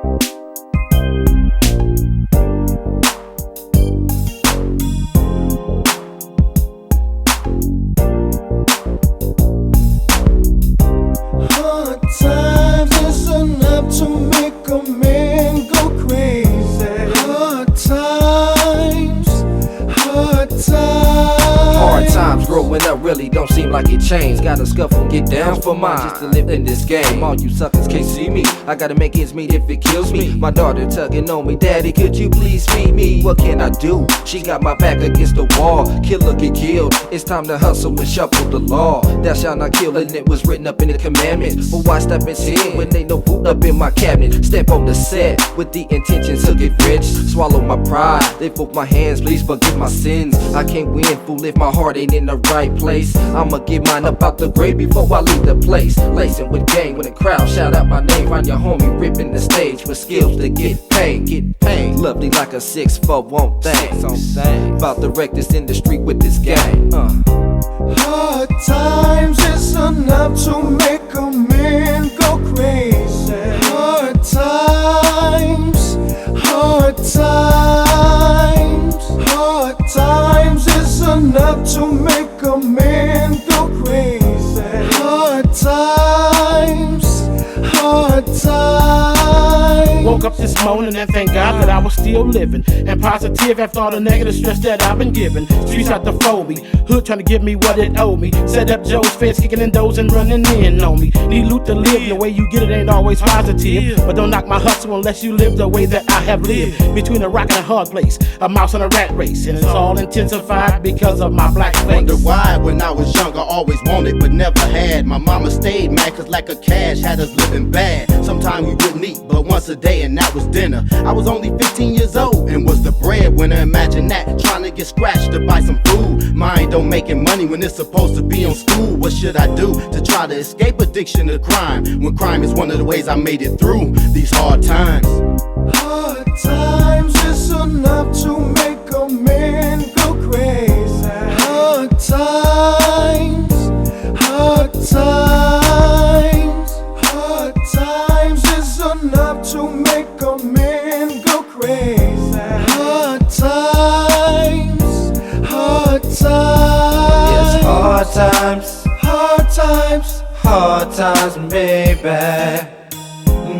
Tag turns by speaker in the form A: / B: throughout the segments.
A: Hard times is enough to make a man go crazy. Hard times, hard times.
B: Hard times growing up really don't seem like it changed. Gotta scuffle and get down for mine just to live in this game. All you suckers can't see me, I gotta make ends meet if it kills me. My daughter tugging on me, daddy, could you please feed me? What can I do? She got my back against the wall. Killer get killed, it's time to hustle and shuffle the law. Thou shalt not kill, and it was written up in the commandments. But why step in sin when they no food up in my cabinet? Step on the set with the intentions to get rich. Swallow my pride, lift up my hands, please forgive my sins. I can't win, fool, if my heart ain't in the right place. I'ma get mine up out the grave before I leave the place. Lacing with gang when the crowd shout out my name. Find your homie ripping the stage with skills to get paid. Lovely like a 6'4" won't think. About to wreck this industry with this gang.
A: Hard times is enough to make a man go crazy. Hard times, hard times. Hard times is enough to make a man go crazy. Hard times, hard times.
C: Woke up this morning and thank God that I was still living and positive after all the negative stress that I've been given. Streets out to fold me, hood trying to give me what it owed me. Set up Joe's fence, kicking in doors and running in on me. Need loot to live, the way you get it ain't always positive. But don't knock my hustle unless you live the way that I have lived. Between a rock and a hard place, a mouse and a rat race, and it's all intensified because of my black face.
D: Wonder why when I was younger, always wanted but never had. My mama stayed mad cause lack of cash had us living bad. Sometimes we wouldn't eat but once a day and that was dinner. I was only 15 years old and was the breadwinner. Imagine that, trying to get scratched to buy some food. Mind don't making money when it's supposed to be on school. What should I do to try to escape addiction to crime, when crime is one of the ways I made it through these hard times?
A: Hard times is enough to make a man go crazy. Hard times, hard times. Hard times is enough to make a man go crazy. Hard times, hard times.
B: Yes, hard times,
A: Hard times.
B: hard times, baby.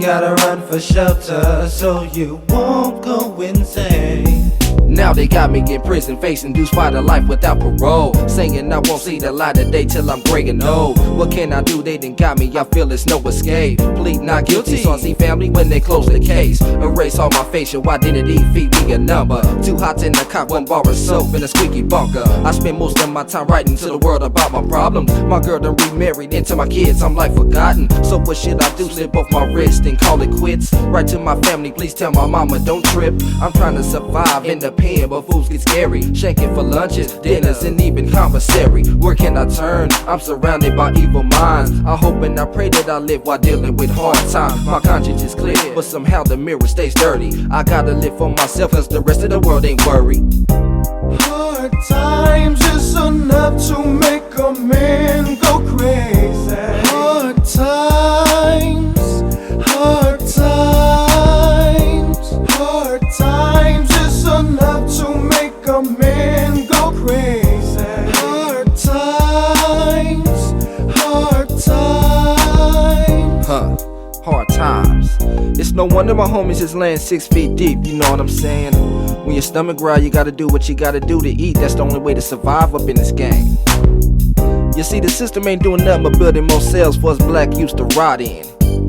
B: Gotta run for shelter so you won't go insane. Now they got me in prison, facing dues fight a life without parole. Saying I won't see the light of day till I'm breaking old. What can I do? They done got me, I feel it's no escape. Plead not guilty, so I see family when they close the case. Erase all my facial identity, feed me a number. Too hot in the cop, 1 bar of soap in a squeaky bunker. I spend most of my time writing to the world about my problems. My girl done remarried, and to my kids I'm like forgotten. So what should I do? Slip off my wrist and call it quits? Write to my family, please tell my mama don't trip. I'm trying to survive in the pen, but fools get scary. Shanking for lunches, dinners, and even commissary. Where can I turn? I'm surrounded by evil minds. I hope and I pray that I live while dealing with hard times. My conscience is clear, but somehow the mirror stays dirty. I gotta live for myself, cause the rest of the world ain't worried.
A: Hard times is enough to make a man go crazy. Hard times, hard times. Hard times is enough to make a man go crazy. Hard times, hard times.
B: Hard times. It's no wonder my homies is laying 6 feet deep, you know what I'm saying? When your stomach growl, you gotta do what you gotta do to eat. That's the only way to survive up in this game. You see, the system ain't doing nothing but building more cells for us black youths to rot in.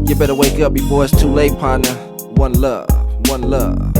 B: You better wake up before it's too late, partner. One love, one love.